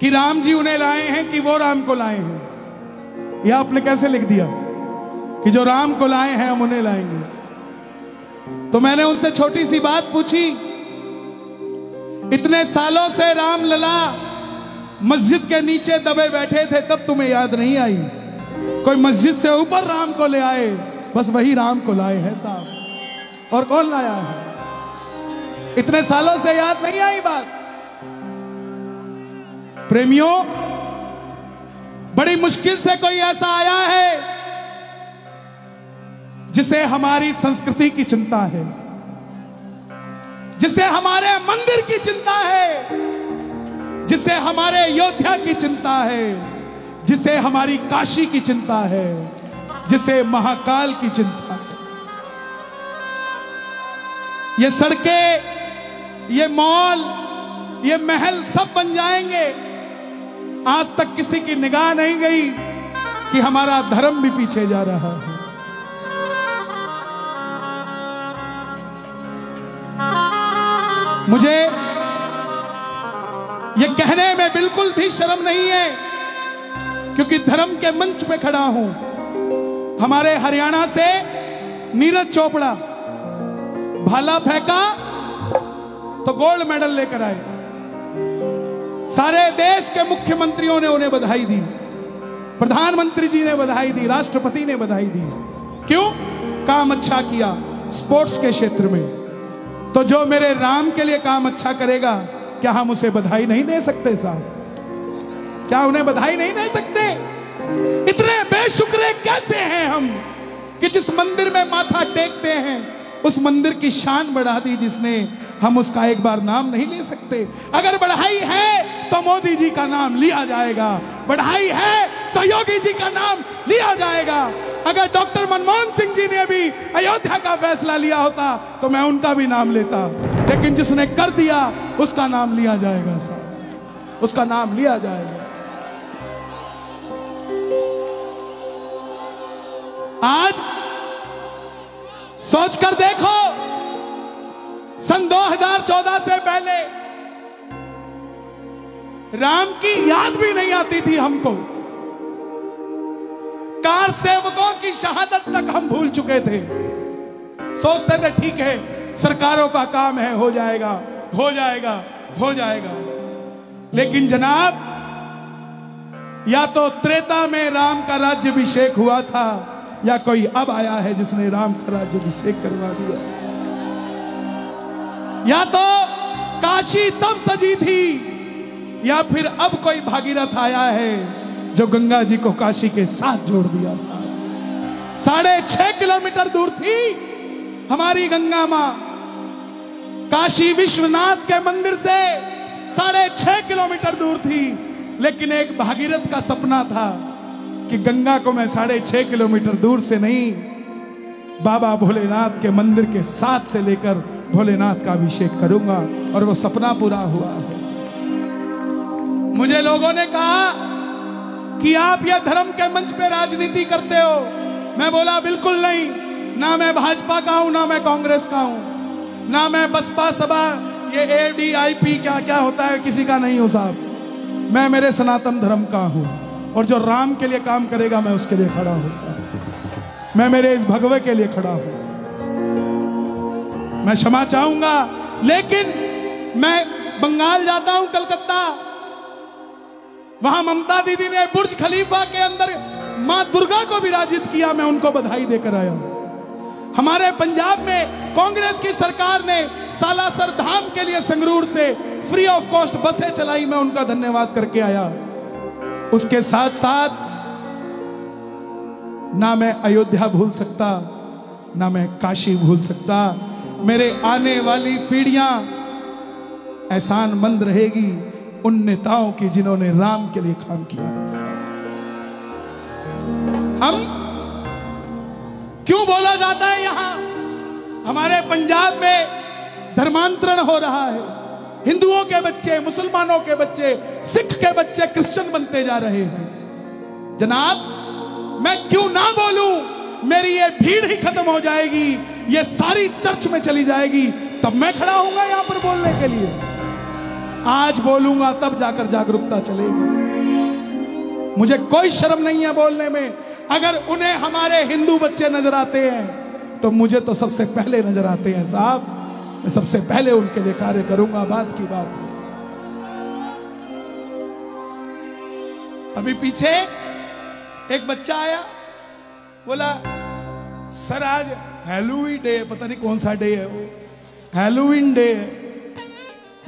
कि राम जी उन्हें लाए हैं कि वो राम को लाए हैं। यह आपने कैसे लिख दिया कि जो राम को लाए हैं हम उन्हें लाएंगे? तो मैंने उनसे छोटी सी बात पूछी, इतने सालों से राम लला मस्जिद के नीचे दबे बैठे थे, तब तुम्हें याद नहीं आई? कोई मस्जिद से ऊपर राम को ले आए, बस वही राम को लाए हैं साहब। और कौन लाया है? इतने सालों से याद नहीं आई बात? प्रेमियों, बड़ी मुश्किल से कोई ऐसा आया है जिसे हमारी संस्कृति की चिंता है, जिसे हमारे मंदिर की चिंता है, जिसे हमारे अयोध्या की चिंता है, जिसे हमारी काशी की चिंता है, जिसे महाकाल की चिंता है। ये सड़कें, ये मॉल, ये महल सब बन जाएंगे, आज तक किसी की निगाह नहीं गई कि हमारा धर्म भी पीछे जा रहा है। मुझे यह कहने में बिल्कुल भी शर्म नहीं है, क्योंकि धर्म के मंच पे खड़ा हूं। हमारे हरियाणा से नीरज चोपड़ा भाला फेंका तो गोल्ड मेडल लेकर आए। सारे देश के मुख्यमंत्रियों ने उन्हें बधाई दी, प्रधानमंत्री जी ने बधाई दी, राष्ट्रपति ने बधाई दी। क्यों? काम अच्छा किया स्पोर्ट्स के क्षेत्र में। तो जो मेरे राम के लिए काम अच्छा करेगा, क्या हम उसे बधाई नहीं दे सकते साहब? क्या उन्हें बधाई नहीं दे सकते? इतने बेशुक्र कैसे हैं हम कि जिस मंदिर में माथा टेकते हैं उस मंदिर की शान बढ़ा दी जिसने, हम उसका एक बार नाम नहीं ले सकते। अगर बढ़ाई है तो मोदी जी का नाम लिया जाएगा, बढ़ाई है तो योगी जी का नाम लिया जाएगा। अगर डॉक्टर मनमोहन सिंह जी ने भी अयोध्या का फैसला लिया होता तो मैं उनका भी नाम लेता, लेकिन जिसने कर दिया उसका नाम लिया जाएगा साहब, उसका नाम लिया जाएगा। आज सोचकर देखो, सन 2014 से पहले राम की याद भी नहीं आती थी हमको। कार सेवकों की शहादत तक हम भूल चुके थे। सोचते थे ठीक है, सरकारों का काम है, हो जाएगा हो जाएगा हो जाएगा। लेकिन जनाब, या तो त्रेता में राम का राज्याभिषेक हुआ था, या कोई अब आया है जिसने राम का राज्याभिषेक करवा दिया। या तो काशी तब सजी थी, या फिर अब कोई भागीरथ आया है जो गंगा जी को काशी के साथ जोड़ दिया। 6.5 किलोमीटर दूर थी हमारी गंगा मां, काशी विश्वनाथ के मंदिर से 6.5 किलोमीटर दूर थी। लेकिन एक भागीरथ का सपना था कि गंगा को मैं 6.5 किलोमीटर दूर से नहीं, बाबा भोलेनाथ के मंदिर के साथ से लेकर भोलेनाथ का अभिषेक करूंगा, और वो सपना पूरा हुआ है। मुझे लोगों ने कहा कि आप यह धर्म के मंच पे राजनीति करते हो। मैं बोला बिल्कुल नहीं, ना मैं भाजपा का हूं, ना मैं कांग्रेस का हूं, ना मैं बसपा सभा, ये ADIP क्या क्या होता है किसी का नहीं हूं साहब। मैं मेरे सनातन धर्म का हूं, और जो राम के लिए काम करेगा मैं उसके लिए खड़ा हूं साहब। मैं मेरे इस भगवे के लिए खड़ा हूं। मैं क्षमा चाहूंगा, लेकिन मैं बंगाल जाता हूं, कलकत्ता, वहां ममता दीदी ने बुर्ज खलीफा के अंदर मां दुर्गा को विराजित किया, मैं उनको बधाई देकर आया। हमारे पंजाब में कांग्रेस की सरकार ने सालासर धाम के लिए संगरूर से फ्री ऑफ कॉस्ट बसें चलाई, मैं उनका धन्यवाद करके आया। उसके साथ साथ ना मैं अयोध्या भूल सकता, ना मैं काशी भूल सकता। मेरे आने वाली पीढ़ियां एहसानमंद रहेगी उन नेताओं की जिन्होंने राम के लिए काम किया है। हम क्यों बोला जाता है यहां हमारे पंजाब में धर्मांतरण हो रहा है, हिंदुओं के बच्चे, मुसलमानों के बच्चे, सिख के बच्चे क्रिश्चियन बनते जा रहे हैं। जनाब, मैं क्यों ना बोलूं? मेरी ये भीड़ ही खत्म हो जाएगी, ये सारी चर्च में चली जाएगी, तब मैं खड़ा होऊंगा यहां पर बोलने के लिए। आज बोलूंगा तब जाकर जागरूकता चलेगी। मुझे कोई शर्म नहीं है बोलने में। अगर उन्हें हमारे हिंदू बच्चे नजर आते हैं तो मुझे तो सबसे पहले नजर आते हैं साहब। मैं सबसे पहले उनके लिए कार्य करूंगा। बात की बात। अभी पीछे एक बच्चा आया, बोला सर आज हैलोवीन डे है। पता नहीं कौन सा डे है वो, हैलोवीन डे है।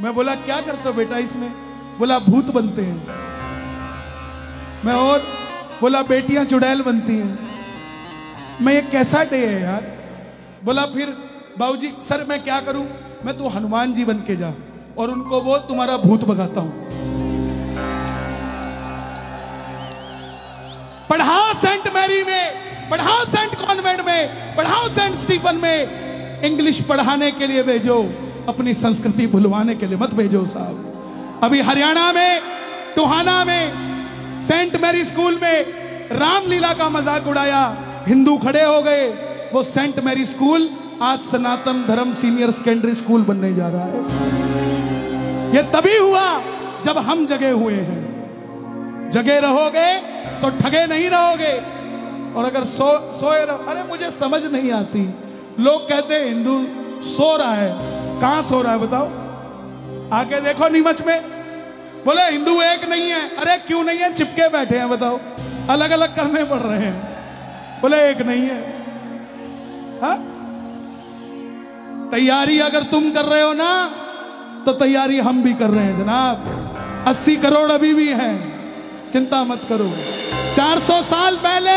मैं बोला क्या करते हो बेटा इसमें? बोला भूत बनते हैं। मैं और बोला बेटियां चुड़ैल बनती हैं। मैं ये कैसा डे है यार? बोला फिर बाबूजी सर मैं क्या करूं? मैं तू हनुमान जी बन के जा और उनको बोल तुम्हारा भूत भगाता हूं। पढ़ाओ सेंट मैरी में, पढ़ाओ सेंट कॉन्वेंट में, पढ़ाओ सेंट स्टीफन में। इंग्लिश पढ़ाने के लिए भेजो, अपनी संस्कृति भुलवाने के लिए मत भेजो साहब। अभी हरियाणा में टोहाना में सेंट मैरी स्कूल में रामलीला का मजाक उड़ाया, हिंदू खड़े हो गए। वो सेंट मैरी स्कूल आज सनातन धर्म सीनियर सेकेंडरी स्कूल बनने जा रहा है। ये तभी हुआ जब हम जगे हुए हैं। जगे रहोगे तो ठगे नहीं रहोगे। और अगर सोए रहो, अरे मुझे समझ नहीं आती। लोग कहते हैं हिंदू सो रहा है। कहां सो रहा है बताओ? आके देखो नीमच में। बोले हिंदू एक नहीं है। अरे क्यों नहीं है? चिपके बैठे हैं बताओ, अलग अलग करने पड़ रहे हैं। बोले एक नहीं है। हाँ? तैयारी अगर तुम कर रहे हो ना तो तैयारी हम भी कर रहे हैं जनाब। 80 करोड़ अभी भी हैं, चिंता मत करो। 400 साल पहले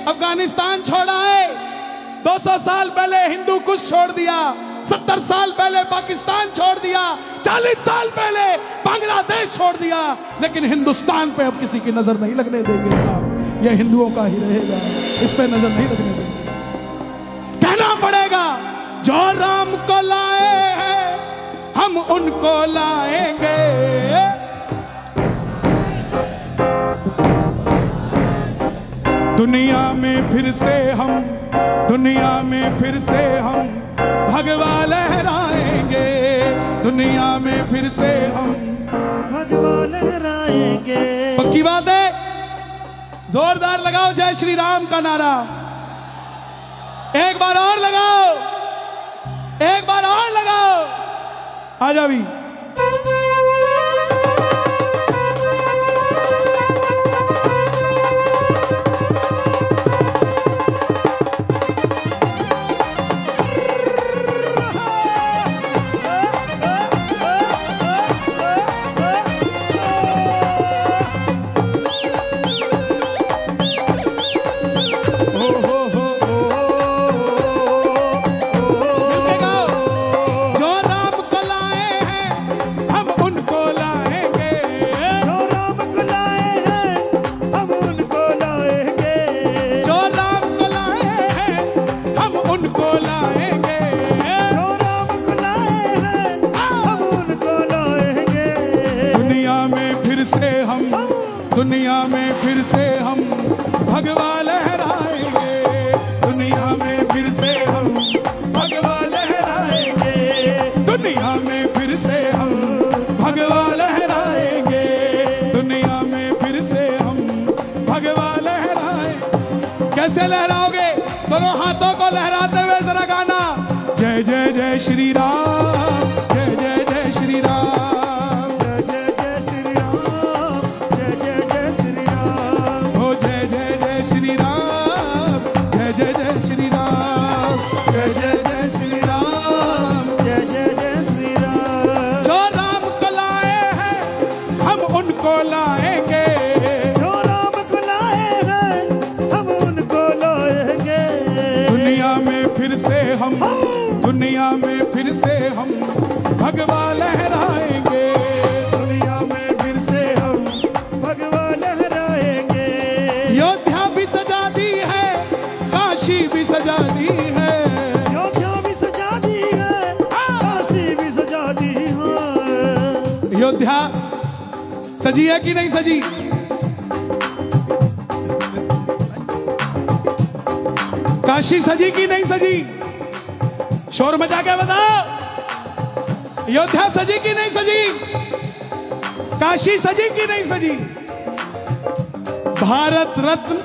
अफगानिस्तान छोड़ा है, 200 साल पहले हिंदू कुश छोड़ दिया, 70 साल पहले पाकिस्तान छोड़ दिया, 40 साल पहले बांग्लादेश छोड़ दिया। लेकिन हिंदुस्तान पे अब किसी की नजर नहीं लगने देंगे साहब। यह हिंदुओं का ही रहेगा, इस पे नजर नहीं लगने देंगे। कहना पड़ेगा जो राम को लाए हैं हम उनको लाएंगे। दुनिया में फिर से हम, दुनिया में फिर से हम भगवा लहराएंगे। दुनिया में फिर से हम भगवा लहराएंगे। पक्की बात है। जोरदार लगाओ जय श्री राम का नारा। एक बार और लगाओ, एक बार और लगाओ। आजा भी। दुनिया में फिर से हम भगवा लहराएंगे। दुनिया में फिर से हम भगवा लहराएंगे। दुनिया में फिर से हम भगवा लहराएंगे। दुनिया में फिर से हम भगवा लहराएंगे। कैसे लहराओगे? दोनों हाथों को लहराते हुए जरा गाना। जय जय जय श्री राम, जय जय जय श्री राम। दुनिया में फिर से हम भगवा लहराएंगे। दुनिया में फिर से हम भगवा लहराएंगे। अयोध्या भी सजा दी है, काशी भी सजा दी है। अयोध्या भी सजा दी है, काशी भी सजा दी है। अयोध्या सजी है कि नहीं सजी? काशी सजी कि नहीं सजी? शोर मचा के बताओ। अयोध्या सजी कि नहीं सजी? काशी सजी कि नहीं सजी? भारत रत्न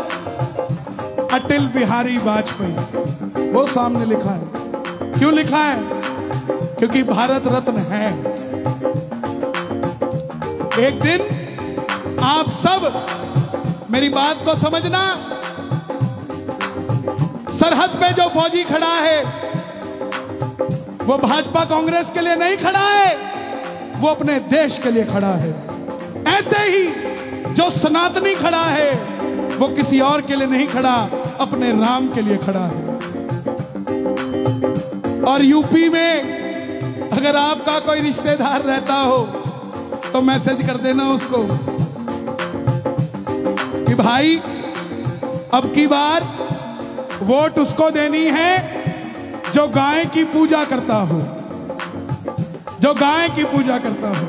अटल बिहारी वाजपेयी, वो सामने लिखा है। क्यों लिखा है? क्योंकि भारत रत्न है। एक दिन आप सब मेरी बात को समझना, सरहद पे जो फौजी खड़ा है वो भाजपा कांग्रेस के लिए नहीं खड़ा है, वो अपने देश के लिए खड़ा है। ऐसे ही जो सनातनी खड़ा है वो किसी और के लिए नहीं खड़ा, अपने राम के लिए खड़ा है। और यूपी में अगर आपका कोई रिश्तेदार रहता हो तो मैसेज कर देना उसको कि भाई अब की बार वोट उसको देनी है जो गाय की पूजा करता हो, जो गाय की पूजा करता हो।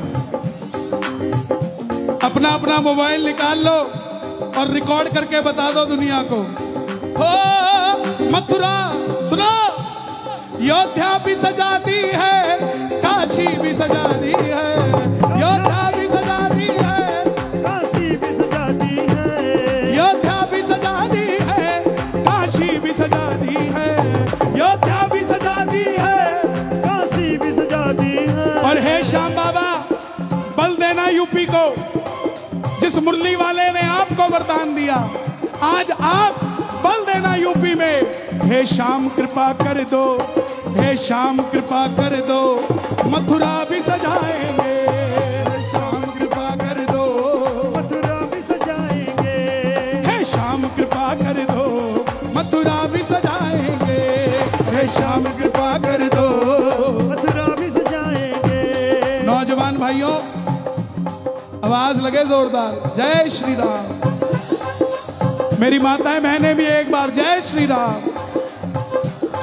अपना अपना मोबाइल निकाल लो और रिकॉर्ड करके बता दो दुनिया को। ओ मथुरा सुनो, अयोध्या भी सजाती है, काशी भी सजाती है, अयोध्या भी सजाती है, काशी भी सजाती है, अयोध्या भी सजाती है, काशी भी सजाती है, अयोध्या भी सजाती है, काशी भी सजाती है। और हे श्याम बाबा, बल देना यूपी को, जिस मुरली वाले ने आपको वरदान दिया, आज आप बल देना यूपी में। हे श्याम कृपा कर दो, हे श्याम कृपा कर दो, मथुरा भी सजाएंगे। हे श्याम कृपा कर दो, मथुरा भी सजाएंगे। हे श्याम कृपा कर दो, मथुरा भी सजाएंगे। हे श्याम कृपा कर दो, मथुरा भी सजाएंगे। नौजवान भाइयों, आवाज लगे जोरदार, जय श्री राम। मेरी माताएं बहनें भी एक बार जय श्री राम।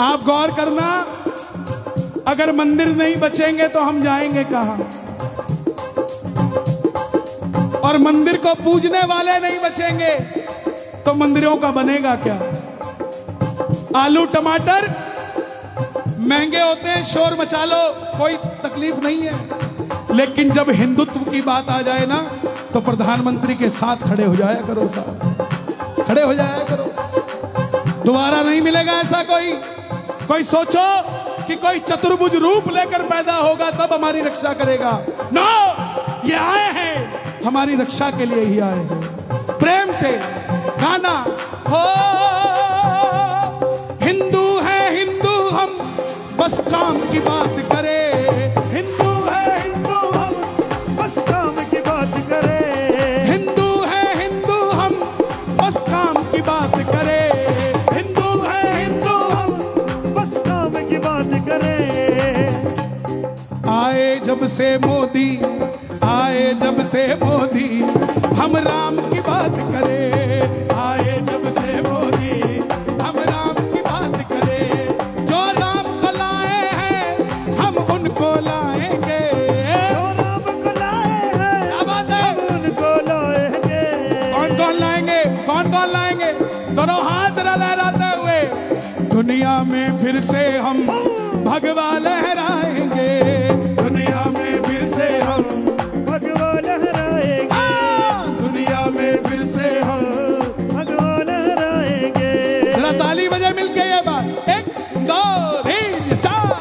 आप गौर करना, अगर मंदिर नहीं बचेंगे तो हम जाएंगे कहां? और मंदिर को पूजने वाले नहीं बचेंगे तो मंदिरों का बनेगा क्या? आलू टमाटर महंगे होते हैं, शोर मचा लो, कोई तकलीफ नहीं है, लेकिन जब हिंदुत्व की बात आ जाए ना तो प्रधानमंत्री के साथ खड़े हो जाया करो साहब, खड़े हो जाया करो। दोबारा नहीं मिलेगा ऐसा कोई सोचो कि कोई चतुर्भुज रूप लेकर पैदा होगा तब हमारी रक्षा करेगा। नो, ये आए हैं हमारी रक्षा के लिए ही आए हैं। प्रेम से गाना हो, हिंदू है हिंदू हम, बस काम की बात करें। हिंदू है हिंदू हम, बस काम की बात करें। हिंदू है हिंदू हम, बस काम की बात करें। हिंदू है हिंदू हम, बस काम की बात करें। आए जब से मोदी, आए जब से मोदी, हम राम की बात करें। आए जब से मोदी, हम राम की बात करें। जो राम को लाए हैं हम उनको लाएंगे। जो राम को लाए हैं क्या बात है? हम उनको लाएंगे। कौन कौन लाएंगे? कौन कौन लाएंगे? दोनों हाथ लहराते हुए दुनिया में फिर से हम भगवा लहराएंगे। दुनिया में फिर से हम भगवा लहराएंगे। दुनिया में फिर से हम। भगवा लहराएंगे। जरा ताली बजाए मिलके ये बात, 1 2 3 4।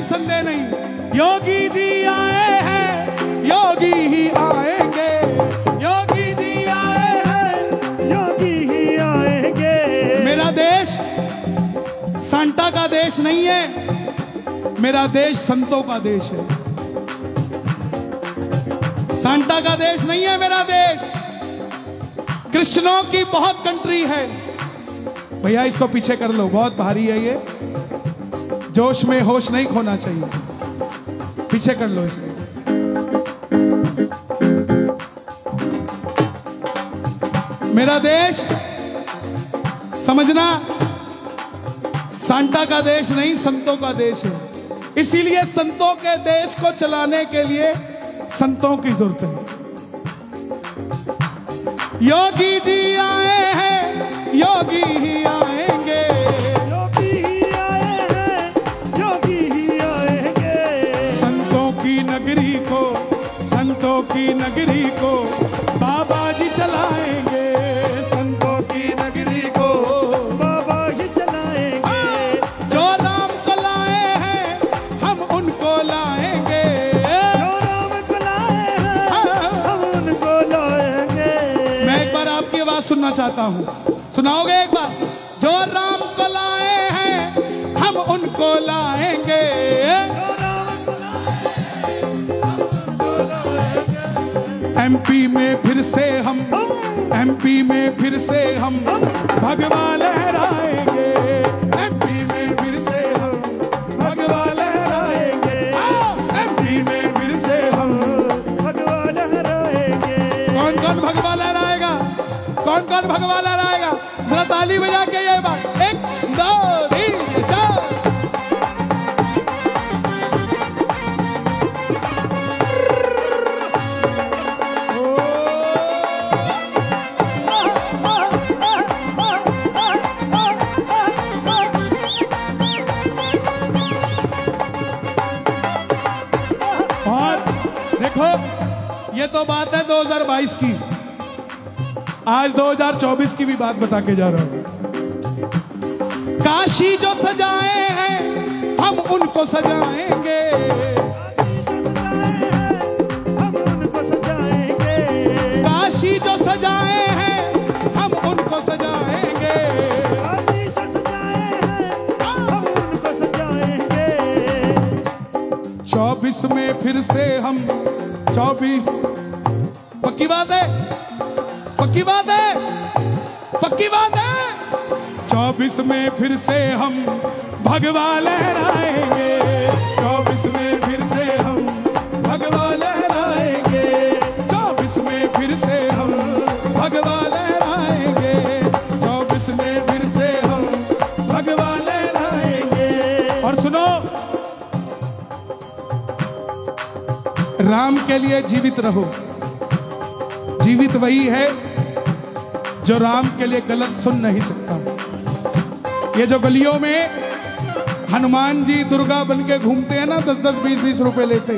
संदेह नहीं, योगी जी आए हैं, योगी ही आएंगे। योगी जी आए हैं, योगी ही आएंगे। मेरा देश सांता का देश नहीं है, मेरा देश संतों का देश है। सांता का देश नहीं है मेरा देश, कृष्णों की बहुत कंट्री है। भैया इसको पीछे कर लो, बहुत भारी है ये, जोश में होश नहीं खोना चाहिए, पीछे कर लो इसको। मेरा देश समझना सांता का देश नहीं, संतों का देश है। इसीलिए संतों के देश को चलाने के लिए संतों की जरूरत है। योगी जी आए हैं, योगी ही आएंगे, योगी ही आए हैं, योगी ही आएंगे। संतों की नगरी को, संतों की नगरी को बाबा जी चलाएंगे, संतों की नगरी को बाबा ही चलाएंगे। जो राम को लाए हैं हम उनको लाएंगे, जो राम को लाए हैं हम उनको लाएंगे। मैं एक बार आपकी आवाज सुनना चाहता हूँ, सुनाओगे एक बार? जो राम को लाए हैं हम उनको लाएंगे, जो राम को लाए हैं हम उनको लाएंगे। एमपी में फिर से हम, एमपी में फिर से हम भगवा लहराएंगे, एमपी में फिर से हम भगवा लहराएंगे, एमपी में फिर से हम। भगवा लहराएंगे। कौन कौन भगवा लहराएगा? कौन कौन भगवा लहराएगा? जरा ताली बजा के ये बात, 1 2 3 4। और देखो, ये तो बात है 2022 की, आज 2024 की भी बात बता के जा रहा हूं। काशी जो सजाए हैं हम उनको सजाएंगे, हम उनको सजाएंगे। काशी जो सजाए हैं हम उनको सजाएंगे, काशी जो सजाए हैं हम उनको सजाएंगे। 24 में फिर से हम, 24 पक्की बात है, पक्की बात है, पक्की बात है। 24 में फिर से हम भगवा लहराएंगे, 24 में फिर से हम भगवा लहराएंगे, 24 में फिर से हम भगवा लहराएंगे, 24 में फिर से हम भगवा लहराएंगे। और सुनो, राम के लिए जीवित रहो। जीवित वही है जो राम के लिए गलत सुन नहीं सकता। ये जो गलियों में हनुमान जी दुर्गा बन के घूमते हैं ना, 10-10 20-20 रुपए लेते,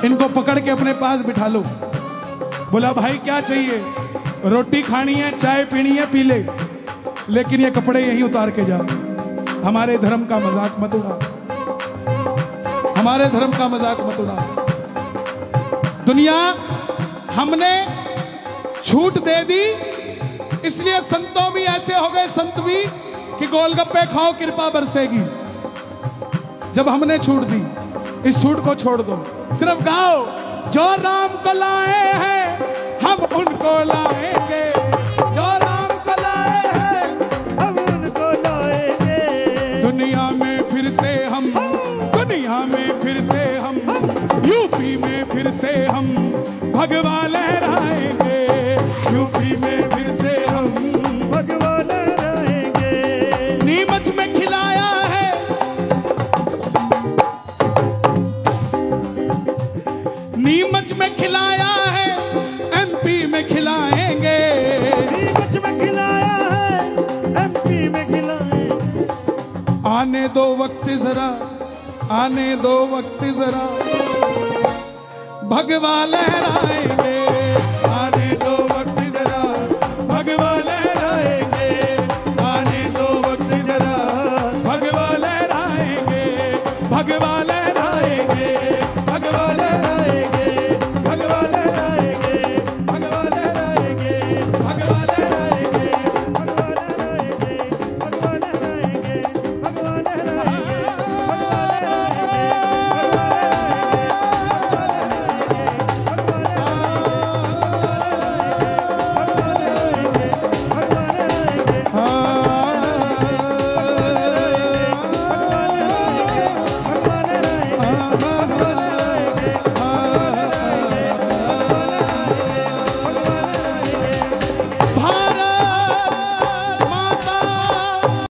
इनको पकड़ के अपने पास बिठा लो। बोला भाई क्या चाहिए? रोटी खानी है, चाय पीनी है, पी ले, लेकिन ये कपड़े यहीं उतार के जा। हमारे धर्म का मजाक मत उड़ा, हमारे धर्म का मजाक मत उड़ा। दुनिया हमने छूट दे दी, इसलिए संतों भी ऐसे हो गए, संत भी, कि गोलगप्पे खाओ कृपा बरसेगी। जब हमने छूट दी, इस छूट को छोड़ दो, सिर्फ गाओ, जो राम को लाए हैं हम उनको लाएंगे, जो राम को लाए हैं हम उनको लाएंगे। दुनिया में फिर से हम, दुनिया में फिर से हम, यूपी में फिर से हम भगवा लहराएंगे, यूपी में फिर से हम भगवा लहराएंगे। नीमच में खिलाया है, नीमच में खिलाया है, एमपी में खिलाएंगे, नीमच में खिलाया है, एमपी में खिलाएंगे। आने दो वक्त जरा, आने दो वक्त जरा भगवा लहराएंगे,